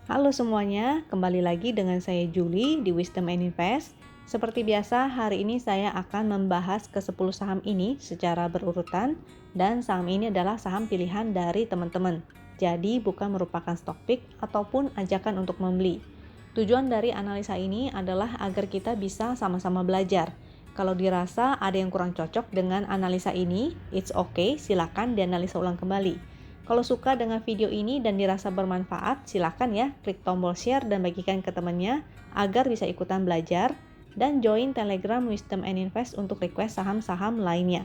Halo semuanya, kembali lagi dengan saya Julie di Wisdom and Invest. Seperti biasa, hari ini saya akan membahas ke-10 saham ini secara berurutan, dan saham ini adalah saham pilihan dari teman-teman. Jadi bukan merupakan stock pick ataupun ajakan untuk membeli. Tujuan dari analisa ini adalah agar kita bisa sama-sama belajar. Kalau dirasa ada yang kurang cocok dengan analisa ini, it's okay, silakan dianalisa ulang kembali. Kalau suka dengan video ini dan dirasa bermanfaat, silahkan ya klik tombol share dan bagikan ke temannya agar bisa ikutan belajar, dan join Telegram Wisdom and Invest untuk request saham-saham lainnya.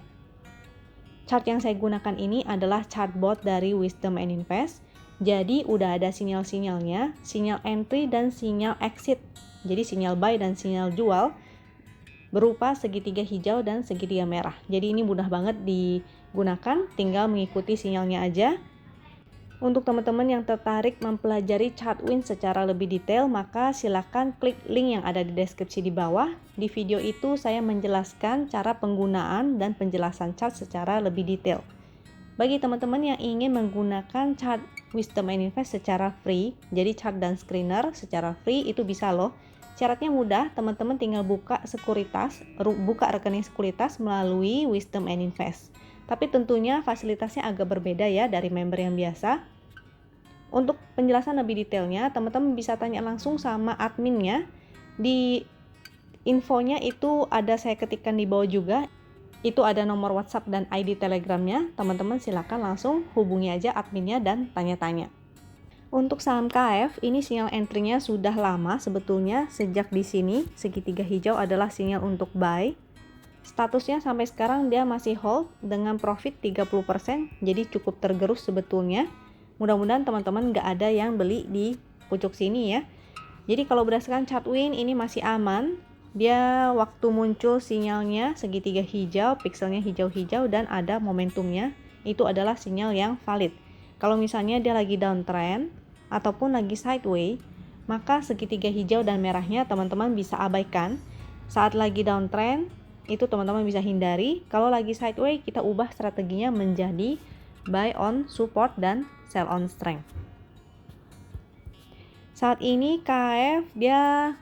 Chart yang saya gunakan ini adalah chart bot dari Wisdom and Invest. Jadi udah ada sinyal-sinyalnya, sinyal entry dan sinyal exit. Jadi sinyal buy dan sinyal jual berupa segitiga hijau dan segitiga merah. Jadi ini mudah banget digunakan, tinggal mengikuti sinyalnya aja. Untuk teman-teman yang tertarik mempelajari Chartwind secara lebih detail, maka silakan klik link yang ada di deskripsi di bawah. Di video itu saya menjelaskan cara penggunaan dan penjelasan chart secara lebih detail. Bagi teman-teman yang ingin menggunakan chart Wisdom and Invest secara free, jadi chart dan screener secara free itu bisa loh. Syaratnya mudah, teman-teman tinggal buka rekening sekuritas melalui Wisdom and Invest. Tapi tentunya fasilitasnya agak berbeda ya dari member yang biasa. Untuk penjelasan lebih detailnya, teman-teman bisa tanya langsung sama adminnya. Di infonya itu ada saya ketikkan di bawah juga. Itu ada nomor WhatsApp dan ID Telegramnya. Teman-teman silakan langsung hubungi aja adminnya dan tanya-tanya. Untuk saham KF, ini sinyal entry-nya sudah lama sebetulnya. Sejak di sini, segitiga hijau adalah sinyal untuk buy. Statusnya sampai sekarang dia masih hold dengan profit 30%, jadi cukup tergerus sebetulnya. Mudah-mudahan teman-teman nggak ada yang beli di pucuk sini ya. Jadi kalau berdasarkan Chartwind ini masih aman. Dia waktu muncul sinyalnya segitiga hijau, pixelnya hijau-hijau dan ada momentumnya, itu adalah sinyal yang valid. Kalau misalnya dia lagi downtrend ataupun lagi sideways, maka segitiga hijau dan merahnya teman-teman bisa abaikan. Saat lagi downtrend, itu teman-teman bisa hindari. Kalau lagi sideways, kita ubah strateginya menjadi buy on support dan sell on strength. Saat ini KF dia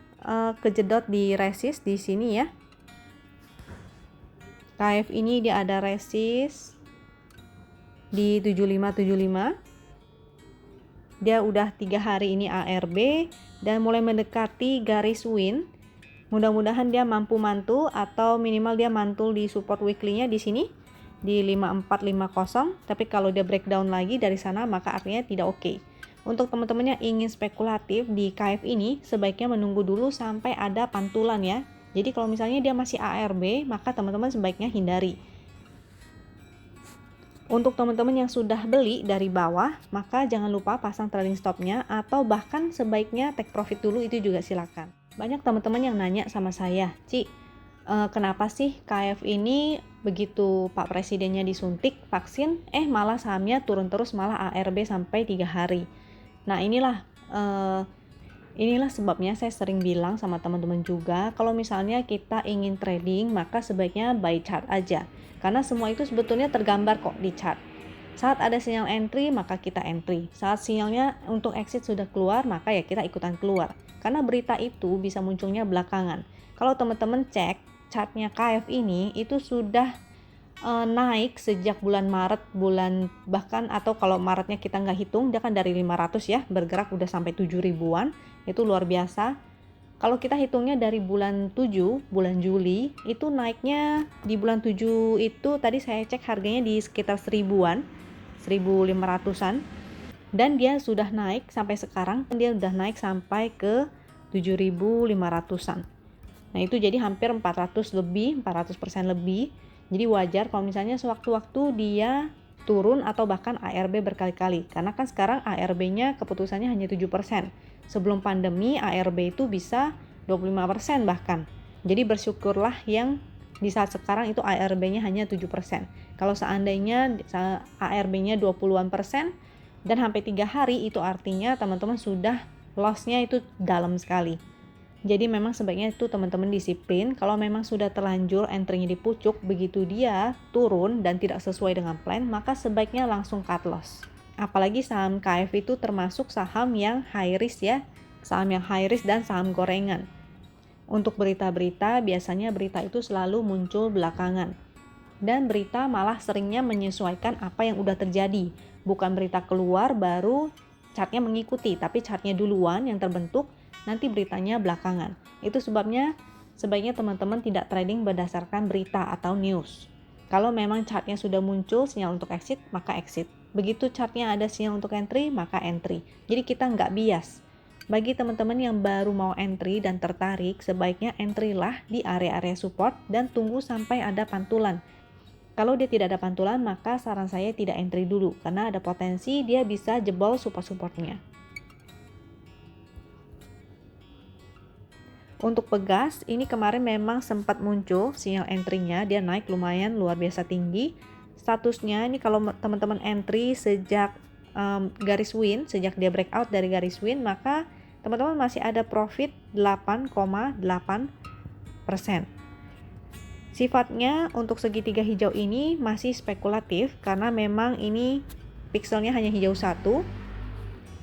kejedot di resist di sini ya. KF ini dia ada resist di 7575. Dia udah 3 hari ini ARB dan mulai mendekati garis win. Mudah-mudahan dia mampu mantul atau minimal dia mantul di support weekly-nya di sini di 5450. Tapi kalau dia breakdown lagi dari sana maka artinya tidak oke. Untuk teman-teman yang ingin spekulatif di KF ini sebaiknya menunggu dulu sampai ada pantulan ya. Jadi kalau misalnya dia masih ARB maka teman-teman sebaiknya hindari. Untuk teman-teman yang sudah beli dari bawah, maka jangan lupa pasang trading stopnya atau bahkan sebaiknya take profit dulu, itu juga silakan. Banyak teman-teman yang nanya sama saya, Ci, kenapa sih KF ini begitu Pak Presidennya disuntik vaksin, malah sahamnya turun terus, malah ARB sampai 3 hari. Nah inilah sebabnya saya sering bilang sama teman-teman juga, kalau misalnya kita ingin trading, maka sebaiknya buy chart aja. Karena semua itu sebetulnya tergambar kok di chart. Saat ada sinyal entry, maka kita entry. Saat sinyalnya untuk exit sudah keluar, maka ya kita ikutan keluar. Karena berita itu bisa munculnya belakangan. Kalau teman-teman cek chartnya KF ini, itu sudah naik sejak bulan Maret, bahkan atau kalau Maretnya kita nggak hitung, dia kan dari 500 ya, bergerak udah sampai 7 ribuan, itu luar biasa. Kalau kita hitungnya dari bulan 7, bulan Juli, itu naiknya di bulan 7 itu tadi saya cek harganya di sekitar 1000-an, 1500-an, dan dia sudah naik sampai sekarang, dia udah naik sampai ke 7500-an. Nah itu jadi hampir 400% lebih. Jadi wajar kalau misalnya sewaktu-waktu dia turun atau bahkan ARB berkali-kali. Karena kan sekarang ARB-nya keputusannya hanya 7%. Sebelum pandemi ARB itu bisa 25% bahkan. Jadi bersyukurlah yang di saat sekarang itu ARB-nya hanya 7%. Kalau seandainya ARB-nya 20-an persen dan sampai 3 hari, itu artinya teman-teman sudah loss-nya itu dalam sekali. Jadi memang sebaiknya itu teman-teman disiplin. Kalau memang sudah terlanjur entry-nya di pucuk, begitu dia turun dan tidak sesuai dengan plan, maka sebaiknya langsung cut loss. Apalagi saham KF itu termasuk saham yang high risk ya, saham yang high risk dan saham gorengan. Untuk berita-berita, biasanya berita itu selalu muncul belakangan. Dan berita malah seringnya menyesuaikan apa yang udah terjadi. Bukan berita keluar baru chartnya mengikuti, tapi chartnya duluan yang terbentuk, nanti beritanya belakangan. Itu sebabnya sebaiknya teman-teman tidak trading berdasarkan berita atau news. Kalau memang chartnya sudah muncul sinyal untuk exit, maka exit. Begitu chartnya ada sinyal untuk entry, maka entry. Jadi kita nggak bias. Bagi teman-teman yang baru mau entry dan tertarik, sebaiknya entry lah di area-area support dan tunggu sampai ada pantulan. Kalau dia tidak ada pantulan, maka saran saya tidak entry dulu, karena ada potensi dia bisa jebol support-supportnya. Untuk Pegas, ini kemarin memang sempat muncul sinyal entry-nya, dia naik lumayan luar biasa tinggi. Statusnya ini kalau teman-teman entry sejak garis win, sejak dia breakout dari garis win, maka teman-teman masih ada profit 8,8%. Sifatnya untuk segitiga hijau ini masih spekulatif karena memang ini pixelnya hanya hijau satu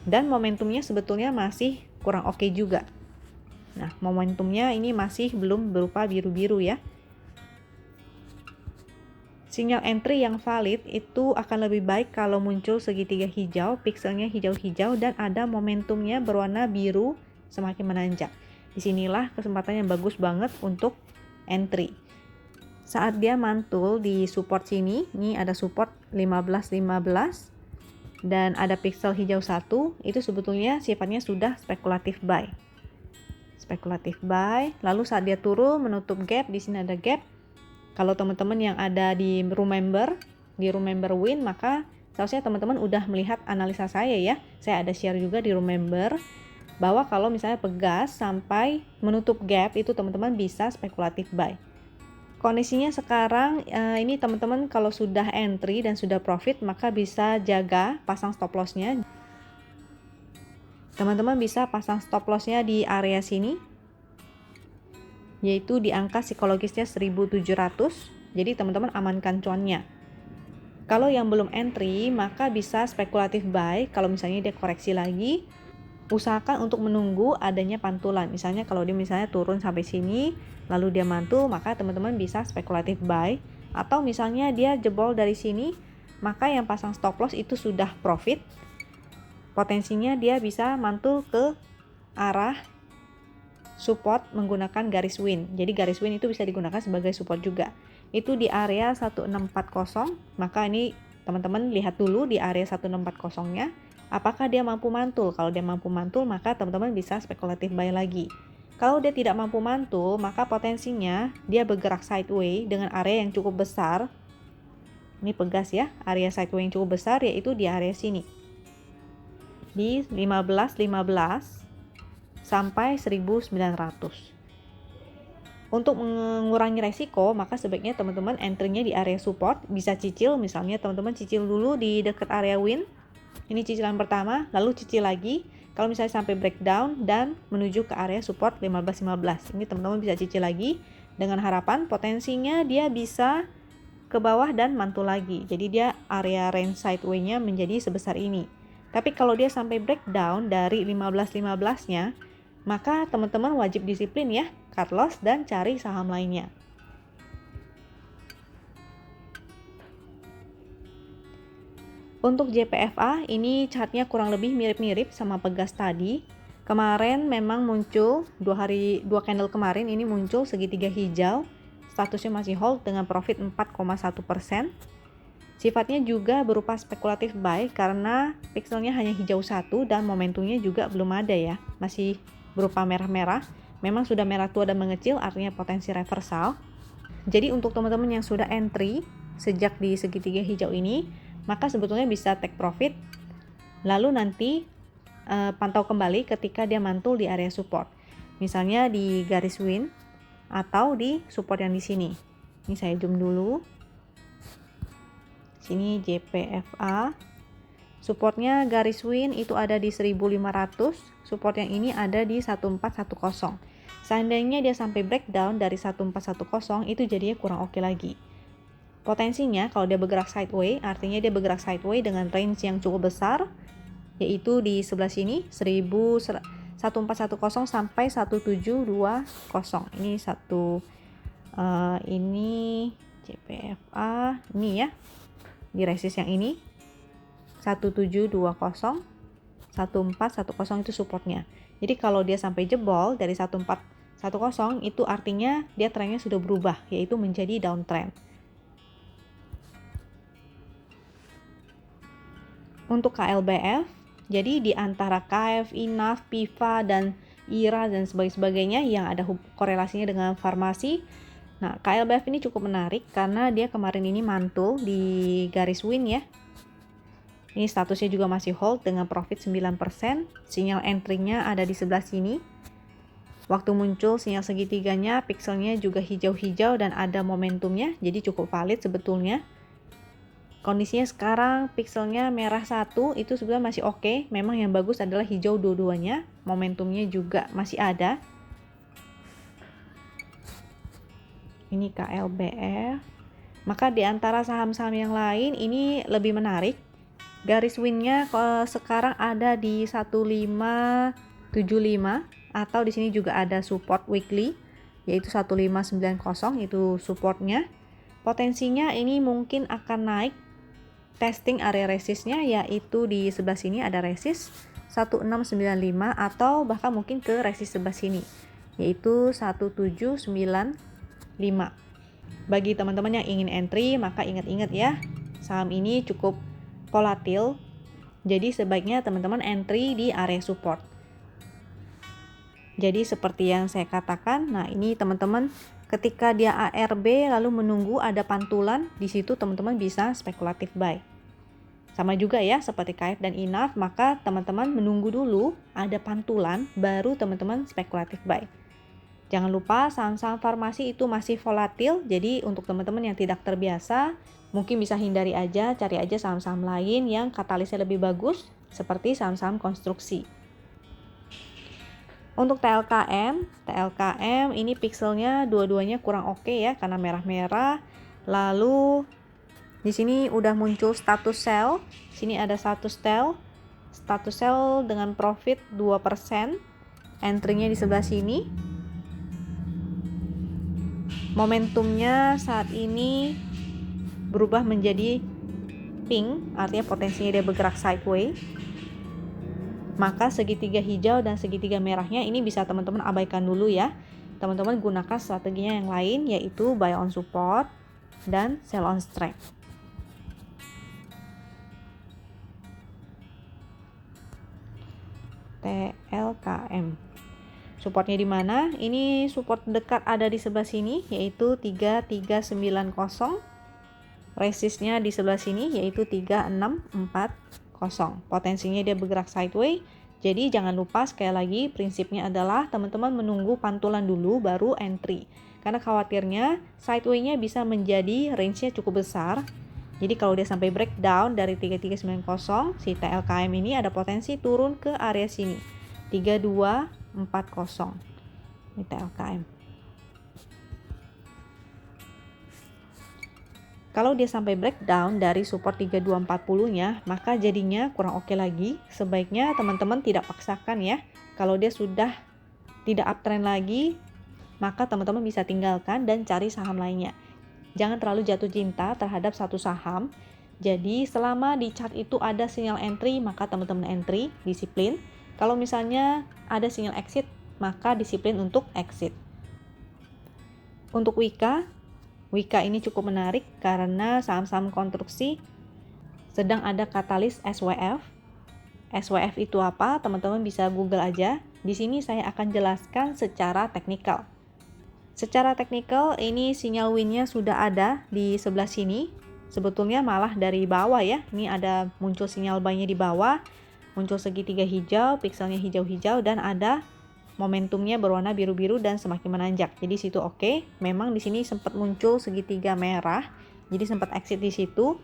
dan momentumnya sebetulnya masih kurang oke juga. Nah, momentumnya ini masih belum berupa biru-biru ya. Sinyal entry yang valid itu akan lebih baik kalau muncul segitiga hijau, pixelnya hijau-hijau dan ada momentumnya berwarna biru semakin menanjak. Disinilah kesempatan yang bagus banget untuk entry. Saat dia mantul di support sini, ini ada support 15.15 dan ada pixel hijau 1, itu sebetulnya sifatnya sudah spekulatif buy. Spekulatif buy, lalu saat dia turun menutup gap, di sini ada gap. Kalau teman-teman yang ada di Remember Win, maka seharusnya teman-teman udah melihat analisa saya ya. Saya ada share juga di Remember bahwa kalau misalnya Pegas sampai menutup gap itu teman-teman bisa spekulatif buy. Kondisinya sekarang ini teman-teman kalau sudah entry dan sudah profit maka bisa jaga pasang stop lossnya. Teman-teman bisa pasang stop lossnya di area sini, yaitu di angka psikologisnya 1700. Jadi teman-teman amankan cuannya. Kalau yang belum entry maka bisa spekulatif buy. Kalau misalnya dia koreksi lagi, usahakan untuk menunggu adanya pantulan. Misalnya kalau dia misalnya turun sampai sini lalu dia mantul, maka teman-teman bisa spekulatif buy. Atau misalnya dia jebol dari sini, maka yang pasang stop loss itu sudah profit. Potensinya dia bisa mantul ke arah support menggunakan garis win. Jadi garis win itu bisa digunakan sebagai support juga. Itu di area 1640, maka ini teman-teman lihat dulu di area 1640-nya. Apakah dia mampu mantul? Kalau dia mampu mantul, maka teman-teman bisa spekulatif buy lagi. Kalau dia tidak mampu mantul, maka potensinya dia bergerak sideways dengan area yang cukup besar. Ini Pegas ya, area sideways yang cukup besar yaitu di area sini. Di 15.15 sampai 1.900. Untuk mengurangi resiko, maka sebaiknya teman-teman entry-nya di area support, bisa cicil, misalnya teman-teman cicil dulu di dekat area win. Ini cicilan pertama, lalu cicil lagi. Kalau misalnya sampai breakdown dan menuju ke area support 15.15. Ini teman-teman bisa cicil lagi dengan harapan potensinya dia bisa ke bawah dan mantul lagi. Jadi dia area range sideways-nya menjadi sebesar ini. Tapi kalau dia sampai breakdown dari 15.15-nya, maka teman-teman wajib disiplin ya, cut loss dan cari saham lainnya. Untuk JPFA, ini chartnya kurang lebih mirip-mirip sama Pegas tadi. Kemarin memang muncul, dua candle kemarin ini muncul segitiga hijau. Statusnya masih hold dengan profit 4,1%. Sifatnya juga berupa spekulatif buy karena pixelnya hanya hijau satu dan momentumnya juga belum ada ya. Masih berupa merah-merah. Memang sudah merah tua dan mengecil, artinya potensi reversal. Jadi untuk teman-teman yang sudah entry sejak di segitiga hijau ini, maka sebetulnya bisa take profit, lalu nanti pantau kembali ketika dia mantul di area support, misalnya di garis win atau di support yang di sini. Ini saya zoom dulu. Sini JPFA, supportnya garis win itu ada di 1.500, support yang ini ada di 1410. Seandainya dia sampai breakdown dari 1410, itu jadinya kurang oke lagi. Potensinya kalau dia bergerak sideways, artinya dia bergerak sideways dengan range yang cukup besar, yaitu di sebelah sini 1410 sampai 1720. Ini ini CPFA ini ya, di resist yang ini 1720, 1410 itu supportnya. Jadi kalau dia sampai jebol dari 1410, itu artinya dia trennya sudah berubah, yaitu menjadi downtrend. Untuk KLBF, jadi di antara KFI, NAF, PIVA, dan IRA dan sebagainya yang ada korelasinya dengan farmasi. Nah, KLBF ini cukup menarik karena dia kemarin ini mantul di garis win ya. Ini statusnya juga masih hold dengan profit 9%. Sinyal entry-nya ada di sebelah sini. Waktu muncul sinyal segitiganya, pixelnya juga hijau-hijau dan ada momentumnya, jadi cukup valid sebetulnya. Kondisinya sekarang pixelnya merah 1, itu sebenarnya masih oke. Memang yang bagus adalah hijau dua-duanya. Momentumnya juga masih ada. Ini KLBF. Maka di antara saham-saham yang lain ini lebih menarik. Garis win-nya sekarang ada di 1575, atau di sini juga ada support weekly yaitu 1590, itu supportnya. Potensinya ini mungkin akan naik testing area resistnya, yaitu di sebelah sini ada resist 1695, atau bahkan mungkin ke resist sebelah sini yaitu 1795. Bagi teman-teman yang ingin entry, maka ingat-ingat ya, saham ini cukup volatil, jadi sebaiknya teman-teman entry di area support. Jadi seperti yang saya katakan, nah ini teman-teman ketika dia ARB lalu menunggu ada pantulan, di situ teman-teman bisa spekulatif buy. Sama juga ya seperti KF dan INAF, maka teman-teman menunggu dulu ada pantulan baru teman-teman spekulatif buy. Jangan lupa saham-saham farmasi itu masih volatil, jadi untuk teman-teman yang tidak terbiasa mungkin bisa hindari aja, cari aja saham-saham lain yang katalisnya lebih bagus seperti saham-saham konstruksi. Untuk TLKM ini pixelnya dua-duanya kurang oke ya karena merah-merah. Lalu di sini udah muncul status sell. Sini ada status sell dengan profit 2%. Entry-nya di sebelah sini. Momentumnya saat ini berubah menjadi pink, artinya potensinya dia bergerak sideways. Maka segitiga hijau dan segitiga merahnya ini bisa teman-teman abaikan dulu ya. Teman-teman gunakan strateginya yang lain, yaitu buy on support dan sell on strength. TLKM. Supportnya di mana? Ini support dekat ada di sebelah sini, yaitu 3390. Resistnya di sebelah sini, yaitu 3640. Potensinya dia bergerak sideways. Jadi jangan lupa sekali lagi prinsipnya adalah teman-teman menunggu pantulan dulu baru entry. Karena khawatirnya sideways-nya bisa menjadi range-nya cukup besar. Jadi kalau dia sampai breakdown dari 3390, si TLKM ini ada potensi turun ke area sini. 3240. Ini TLKM. Kalau dia sampai breakdown dari support 3240-nya, maka jadinya kurang oke lagi. Sebaiknya teman-teman tidak paksakan ya. Kalau dia sudah tidak uptrend lagi, maka teman-teman bisa tinggalkan dan cari saham lainnya. Jangan terlalu jatuh cinta terhadap satu saham. Jadi selama di chart itu ada sinyal entry, maka teman-teman entry, disiplin. Kalau misalnya ada sinyal exit, maka disiplin untuk exit. Untuk Wika ini cukup menarik karena saham-saham konstruksi sedang ada katalis SWF. SWF itu apa? Teman-teman bisa Google aja. Di sini saya akan jelaskan secara teknikal. Secara teknikal ini sinyal win-nya sudah ada di sebelah sini. Sebetulnya malah dari bawah ya. Ini ada muncul sinyal buy-nya di bawah, muncul segitiga hijau, pixelnya hijau-hijau dan ada momentumnya berwarna biru-biru dan semakin menanjak. Jadi situ oke. Memang di sini sempat muncul segitiga merah. Jadi sempat exit di situ.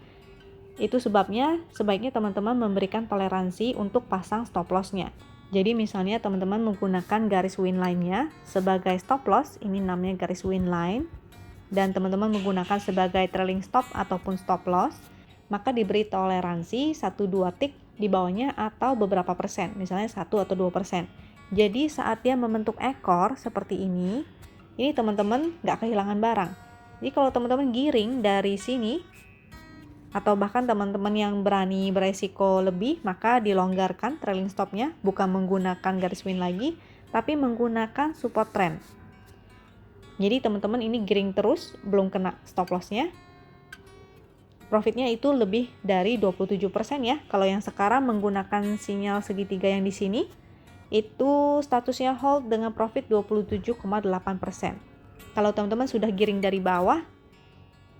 Itu sebabnya sebaiknya teman-teman memberikan toleransi untuk pasang stop loss-nya. Jadi misalnya teman-teman menggunakan garis win line-nya sebagai stop loss, ini namanya garis win line. dan teman-teman menggunakan sebagai trailing stop ataupun stop loss, maka diberi toleransi 1-2 tick di bawahnya atau beberapa persen, misalnya 1 atau 2%. Jadi saat dia membentuk ekor seperti ini teman-teman nggak kehilangan barang. Jadi kalau teman-teman giring dari sini, atau bahkan teman-teman yang berani beresiko lebih, maka dilonggarkan trailing stopnya, bukan menggunakan garis win lagi, tapi menggunakan support trend. Jadi teman-teman ini giring terus, belum kena stop lossnya. Profitnya itu lebih dari 27% ya. Kalau yang sekarang menggunakan sinyal segitiga yang di sini, itu statusnya hold dengan profit 27,8%. Kalau teman-teman sudah giring dari bawah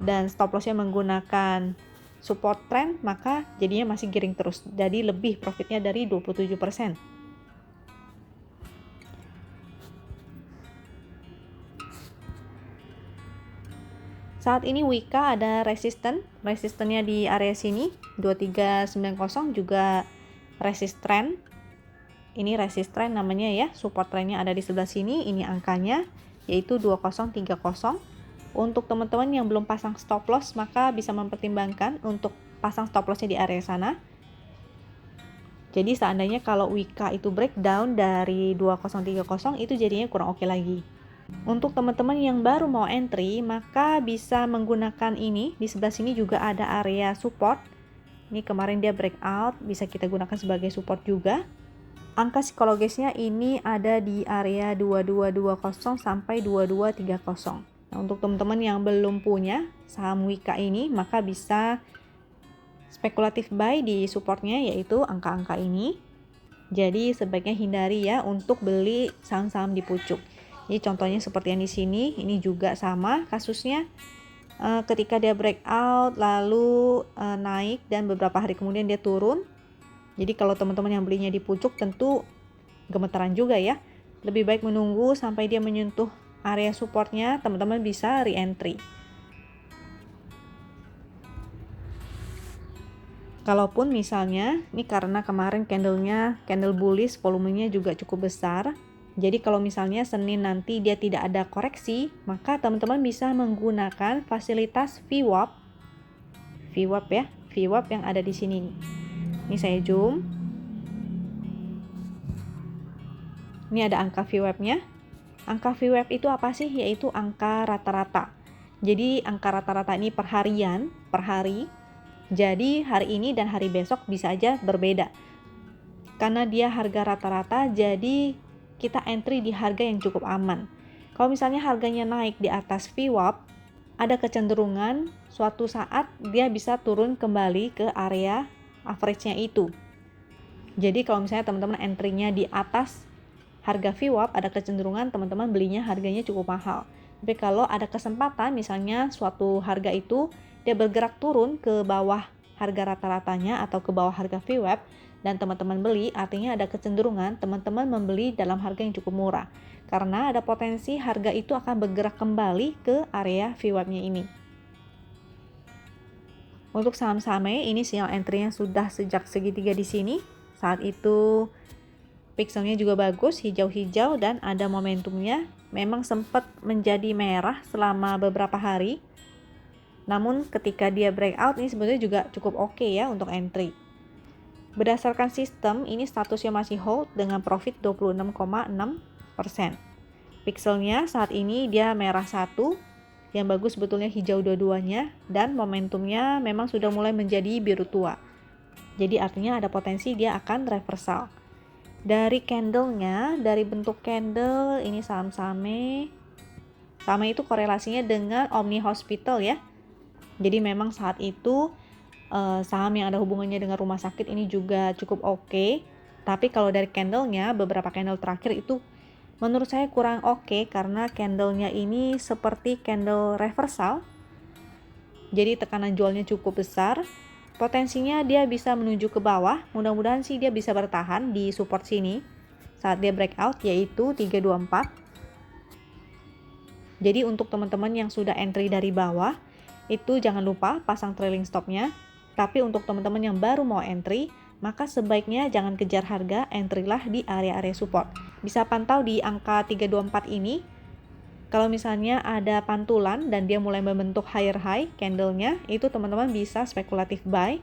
dan stop lossnya menggunakan support trend, maka jadinya masih giring terus. Jadi lebih profitnya dari 27%. Saat ini Wika ada resistennya di area sini 2390, juga resist trend. Ini resist trend namanya ya, support trendnya ada di sebelah sini, ini angkanya yaitu 2030. Untuk teman-teman yang belum pasang stop loss, maka bisa mempertimbangkan untuk pasang stop lossnya di area sana. Jadi seandainya kalau Wika itu breakdown dari 2030, itu jadinya kurang oke lagi. Untuk teman-teman yang baru mau entry, maka bisa menggunakan ini. Di sebelah sini juga ada area support. Ini kemarin dia breakout, bisa kita gunakan sebagai support juga. Angka psikologisnya ini ada di area 2220 sampai 2230. Nah, untuk teman-teman yang belum punya saham Wika ini, maka bisa spekulatif buy di supportnya, yaitu angka-angka ini. Jadi sebaiknya hindari ya untuk beli saham-saham di pucuk. Jadi contohnya seperti yang di sini, ini juga sama kasusnya. Ketika dia breakout lalu naik dan beberapa hari kemudian dia turun. Jadi kalau teman-teman yang belinya di pucuk tentu gemetaran juga ya. Lebih baik menunggu sampai dia menyentuh area supportnya, teman-teman bisa re-entry. Kalaupun misalnya, ini karena kemarin candle bullish, volumenya juga cukup besar. Jadi kalau misalnya Senin nanti dia tidak ada koreksi, maka teman-teman bisa menggunakan fasilitas VWAP. VWAP ya, VWAP yang ada di sini nih. Ini saya zoom. Ini ada angka VWAP-nya. Angka VWAP itu apa sih? Yaitu angka rata-rata. Jadi angka rata-rata ini per harian, per hari. Jadi hari ini dan hari besok bisa aja berbeda. Karena dia harga rata-rata, jadi kita entry di harga yang cukup aman. Kalau misalnya harganya naik di atas VWAP, ada kecenderungan suatu saat dia bisa turun kembali ke area average-nya itu. Jadi kalau misalnya teman-teman entry-nya di atas harga VWAP, ada kecenderungan teman-teman belinya harganya cukup mahal. Tapi kalau ada kesempatan misalnya suatu harga itu dia bergerak turun ke bawah harga rata-ratanya atau ke bawah harga VWAP dan teman-teman beli, artinya ada kecenderungan teman-teman membeli dalam harga yang cukup murah. Karena ada potensi harga itu akan bergerak kembali ke area VWAP-nya ini. Untuk saham-sahamnya ini sinyal entry-nya sudah sejak segitiga di sini. Saat itu pixelnya juga bagus, hijau-hijau dan ada momentumnya. Memang sempat menjadi merah selama beberapa hari. Namun ketika dia breakout ini sebenarnya juga cukup oke ya untuk entry. Berdasarkan sistem, ini statusnya masih hold dengan profit 26,6%. Pixelnya saat ini dia merah satu, yang bagus sebetulnya hijau dua-duanya, dan momentumnya memang sudah mulai menjadi biru tua. Jadi artinya ada potensi dia akan reversal. Dari candlenya, dari bentuk candle, ini saham-sahamnya itu korelasinya dengan Omni Hospital ya. Jadi memang saat itu saham yang ada hubungannya dengan rumah sakit ini juga cukup oke. Tapi kalau dari candlenya, beberapa candle terakhir itu menurut saya kurang oke karena candlenya ini seperti candle reversal. Jadi tekanan jualnya cukup besar. Potensinya dia bisa menuju ke bawah. Mudah-mudahan sih dia bisa bertahan di support sini saat dia breakout, yaitu 324. Jadi untuk teman-teman yang sudah entry dari bawah, itu jangan lupa pasang trailing stopnya. Tapi untuk teman-teman yang baru mau entry, maka sebaiknya jangan kejar harga, entry lah di area-area support. Bisa pantau di angka 324 ini. Kalau misalnya ada pantulan dan dia mulai membentuk higher high candlenya, itu teman-teman bisa spekulatif buy.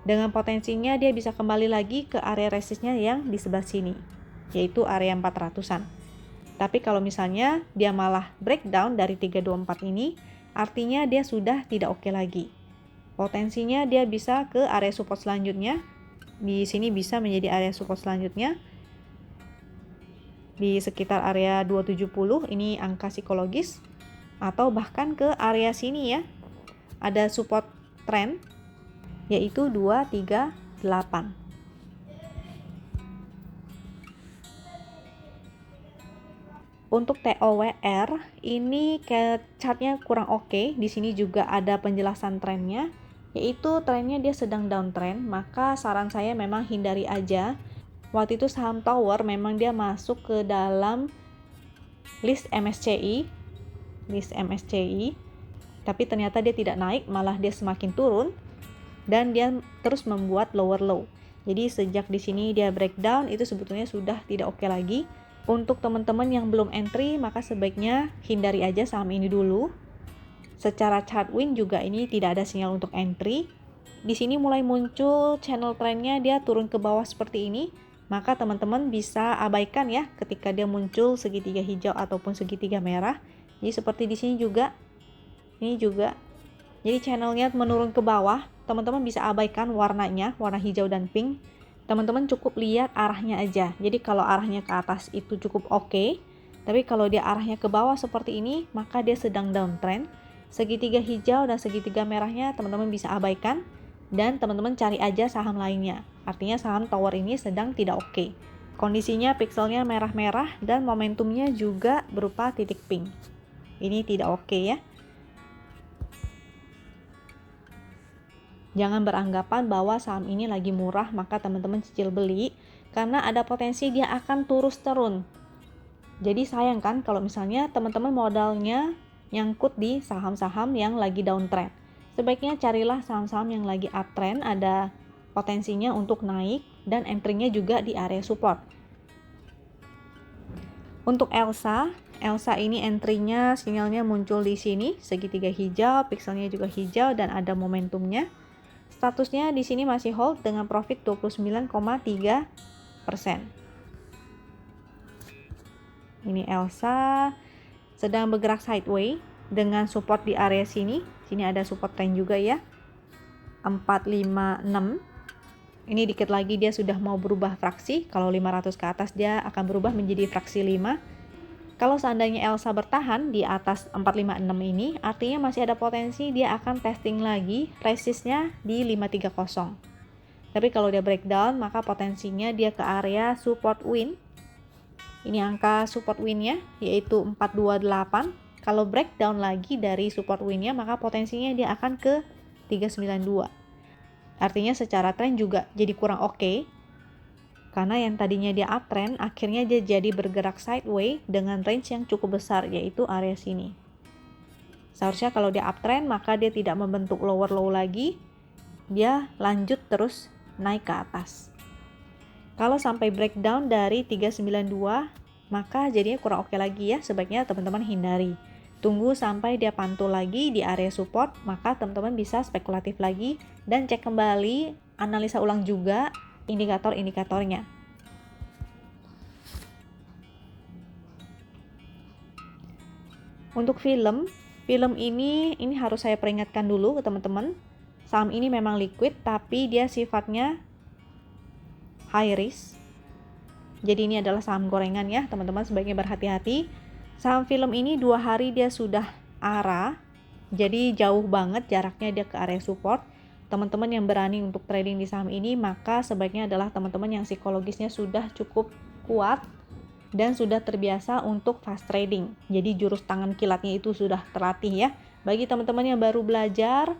Dengan potensinya dia bisa kembali lagi ke area resistnya yang di sebelah sini, yaitu area 400-an. Tapi kalau misalnya dia malah breakdown dari 324 ini, artinya dia sudah tidak oke lagi. Potensinya dia bisa ke area support selanjutnya. Di sini bisa menjadi area support selanjutnya di sekitar area 270, ini angka psikologis, atau bahkan ke area sini ya. Ada support trend yaitu 238. Untuk TOWR ini chartnya kurang oke. Di sini juga ada penjelasan trennya, yaitu trennya dia sedang downtrend, maka saran saya memang hindari aja. Waktu itu saham Tower memang dia masuk ke dalam list MSCI, tapi ternyata dia tidak naik, malah dia semakin turun dan dia terus membuat lower low. Jadi sejak di sini dia breakdown, itu sebetulnya sudah tidak oke lagi. Untuk teman-teman yang belum entry, maka sebaiknya hindari aja saham ini dulu. Secara chart win juga ini tidak ada sinyal untuk entry. Di sini mulai muncul channel trennya, dia turun ke bawah seperti ini. Maka teman-teman bisa abaikan ya ketika dia muncul segitiga hijau ataupun segitiga merah. Jadi seperti di sini juga, ini juga. Jadi channelnya menurun ke bawah, teman-teman bisa abaikan warnanya, warna hijau dan pink. Teman-teman cukup lihat arahnya aja. Jadi kalau arahnya ke atas itu cukup oke. Tapi kalau dia arahnya ke bawah seperti ini, maka dia sedang downtrend. Segitiga hijau dan segitiga merahnya teman-teman bisa abaikan. Dan teman-teman cari aja saham lainnya. Artinya saham Tower ini sedang tidak oke. Kondisinya pixelnya merah-merah dan momentumnya juga berupa titik pink. Ini tidak oke ya. Jangan beranggapan bahwa saham ini lagi murah maka teman-teman cicil beli, karena ada potensi dia akan terus turun. Jadi sayang kan kalau misalnya teman-teman modalnya nyangkut di saham-saham yang lagi downtrend. Sebaiknya carilah saham-saham yang lagi uptrend, ada potensinya untuk naik dan entry-nya juga di area support. Untuk Elsa ini entry-nya sinyalnya muncul di sini, segitiga hijau, pixelnya juga hijau dan ada momentumnya. Statusnya di sini masih hold dengan profit 29,3%. Ini Elsa sedang bergerak sideways dengan support di area sini. Sini ada support trend juga ya. 456. Ini dikit lagi dia sudah mau berubah fraksi. Kalau 500 ke atas dia akan berubah menjadi fraksi 5. Kalau seandainya Elsa bertahan di atas 456 ini, artinya masih ada potensi dia akan testing lagi resistnya di 530. Tapi kalau dia breakdown, maka potensinya dia ke area support win. Ini angka support winnya yaitu 428. Kalau breakdown lagi dari support winnya, maka potensinya dia akan ke 392. Artinya secara tren juga jadi kurang oke. Karena yang tadinya dia uptrend, akhirnya dia jadi bergerak sideways dengan range yang cukup besar, yaitu area sini. Seharusnya kalau dia uptrend, maka dia tidak membentuk lower low lagi. Dia lanjut terus naik ke atas. Kalau sampai breakdown dari 392, maka jadinya kurang oke lagi ya. Sebaiknya teman-teman hindari. Tunggu sampai dia pantul lagi di area support, maka teman-teman bisa spekulatif lagi dan cek kembali, analisa ulang juga indikator-indikatornya. Untuk film ini harus saya peringatkan dulu ke teman-teman. Saham ini memang liquid, tapi dia sifatnya high risk. Jadi ini adalah saham gorengan ya, teman-teman sebaiknya berhati-hati. Saham film ini 2 hari dia sudah arah, jadi jauh banget jaraknya dia ke area support. Teman-teman yang berani untuk trading di saham ini, maka sebaiknya adalah teman-teman yang psikologisnya sudah cukup kuat dan sudah terbiasa untuk fast trading. Jadi jurus tangan kilatnya itu sudah terlatih ya. Bagi teman-teman yang baru belajar,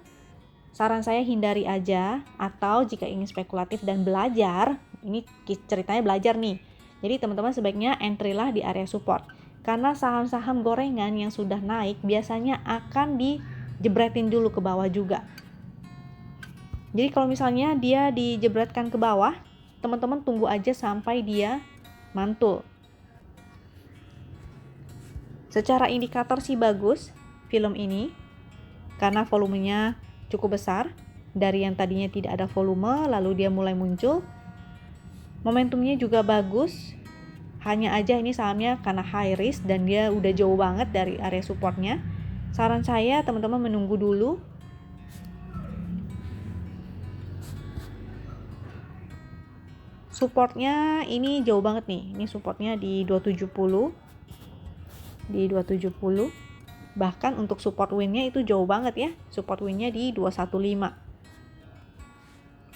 saran saya hindari aja, atau jika ingin spekulatif dan belajar, ini ceritanya belajar nih. Jadi teman-teman sebaiknya entry lah di area support. Karena saham-saham gorengan yang sudah naik biasanya akan dijebretin dulu ke bawah juga. Jadi kalau misalnya dia dijebretkan ke bawah, teman-teman tunggu aja sampai dia mantul. Secara indikator sih bagus film ini, karena volumenya cukup besar. Dari yang tadinya tidak ada volume, lalu dia mulai muncul. Momentumnya juga bagus. Hanya aja ini sahamnya karena high risk dan dia udah jauh banget dari area supportnya. Saran saya teman-teman menunggu dulu. Supportnya ini jauh banget nih. Ini supportnya di 270. Di 270. Bahkan untuk support win-nya itu jauh banget ya. Support win-nya di 215.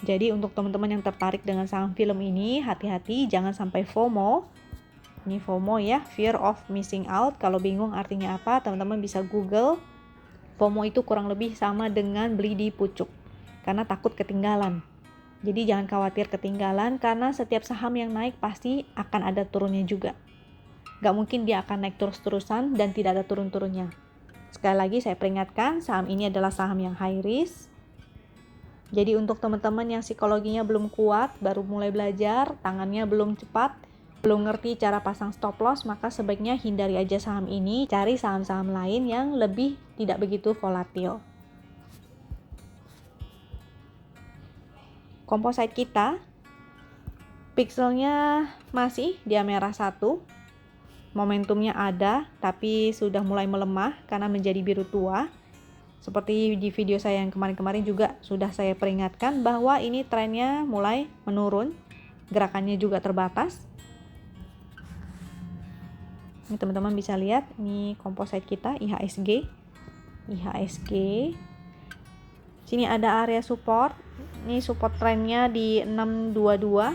Jadi untuk teman-teman yang tertarik dengan saham film ini, hati-hati jangan sampai FOMO. Ini FOMO ya, fear of missing out. Kalau bingung artinya apa, teman-teman bisa Google. FOMO itu kurang lebih sama dengan beli di pucuk, karena takut ketinggalan. Jadi jangan khawatir ketinggalan, karena setiap saham yang naik pasti akan ada turunnya juga. Gak mungkin dia akan naik terus-terusan dan tidak ada turun-turunnya. Sekali lagi saya peringatkan, saham ini adalah saham yang high risk. Jadi untuk teman-teman yang psikologinya belum kuat, baru mulai belajar, tangannya belum cepat, belum ngerti cara pasang stop loss, maka sebaiknya hindari aja saham ini, cari saham-saham lain yang lebih tidak begitu volatil. Composite kita, pixelnya masih dia merah 1, momentumnya ada, tapi sudah mulai melemah karena menjadi biru tua. Seperti di video saya yang kemarin-kemarin juga sudah saya peringatkan bahwa ini trennya mulai menurun, gerakannya juga terbatas. Ini teman-teman bisa lihat, ini composite kita IHSG. Sini ada area support. Ini support trennya di 622.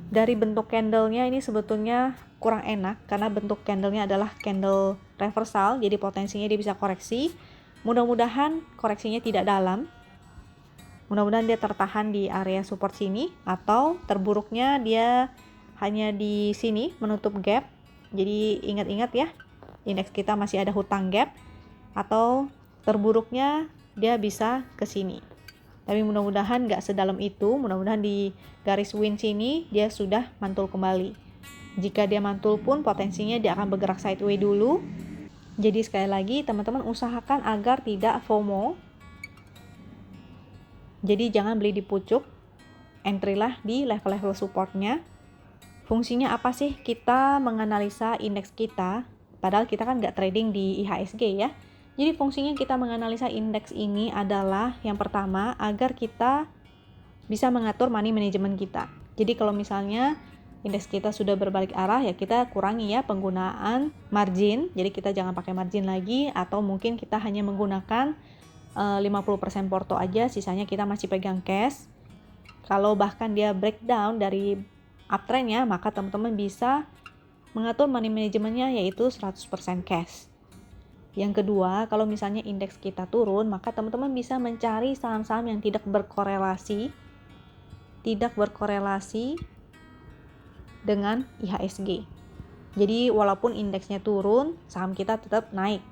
Dari bentuk candlenya ini sebetulnya kurang enak karena bentuk candlenya adalah candle reversal, jadi potensinya dia bisa koreksi. Mudah-mudahan koreksinya tidak dalam. Mudah-mudahan dia tertahan di area support sini, atau terburuknya dia hanya di sini menutup gap. Jadi ingat-ingat ya, indeks kita masih ada hutang gap, atau terburuknya dia bisa ke sini. Tapi mudah-mudahan nggak sedalam itu. Mudah-mudahan di garis win sini dia sudah mantul kembali. Jika dia mantul pun potensinya dia akan bergerak sideways dulu. Jadi sekali lagi teman-teman usahakan agar tidak FOMO. Jadi jangan beli di pucuk, entry lah di level-level supportnya. Fungsinya apa sih kita menganalisa indeks kita? Padahal kita kan nggak trading di IHSG ya. Jadi fungsinya kita menganalisa indeks ini adalah yang pertama agar kita bisa mengatur money management kita. Jadi kalau misalnya indeks kita sudah berbalik arah, ya kita kurangi ya penggunaan margin. Jadi kita jangan pakai margin lagi, atau mungkin kita hanya menggunakan 50% porto aja, sisanya kita masih pegang cash. Kalau bahkan dia breakdown dari uptrendnya, maka teman-teman bisa mengatur money managementnya yaitu 100% cash. Yang kedua, kalau misalnya indeks kita turun, maka teman-teman bisa mencari saham-saham yang tidak berkorelasi dengan IHSG. Jadi walaupun indeksnya turun, saham kita tetap naik.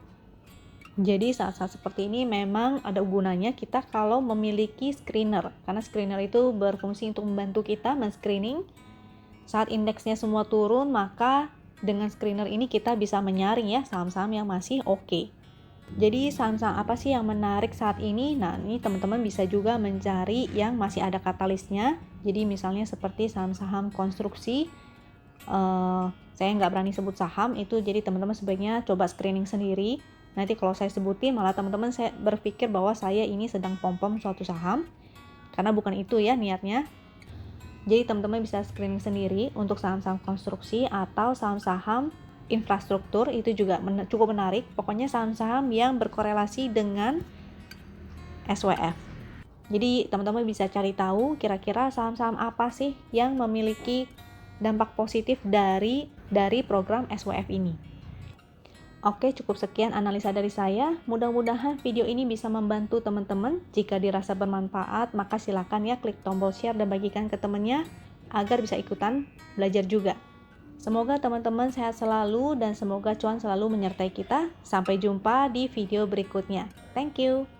Jadi saat-saat seperti ini memang ada gunanya kita kalau memiliki screener, karena screener itu berfungsi untuk membantu kita men-screening. Saat indeksnya semua turun, maka dengan screener ini kita bisa menyaring ya saham-saham yang masih oke. Jadi saham-saham apa sih yang menarik saat ini? Nah, ini teman-teman bisa juga mencari yang masih ada katalisnya. Jadi misalnya seperti saham-saham konstruksi. Saya nggak berani sebut saham itu, jadi teman-teman sebaiknya coba screening sendiri. Nanti kalau saya sebutin malah teman-teman saya berpikir bahwa saya ini sedang pom-pom suatu saham, karena bukan itu ya niatnya. Jadi teman-teman bisa screening sendiri untuk saham-saham konstruksi atau saham-saham infrastruktur, itu juga cukup menarik. Pokoknya saham-saham yang berkorelasi dengan SWF. Jadi teman-teman bisa cari tahu kira-kira saham-saham apa sih yang memiliki dampak positif dari program SWF ini. Oke, cukup sekian analisa dari saya. Mudah-mudahan video ini bisa membantu teman-teman. Jika dirasa bermanfaat, maka silakan ya klik tombol share dan bagikan ke temannya agar bisa ikutan belajar juga. Semoga teman-teman sehat selalu dan semoga cuan selalu menyertai kita. Sampai jumpa di video berikutnya. Thank you.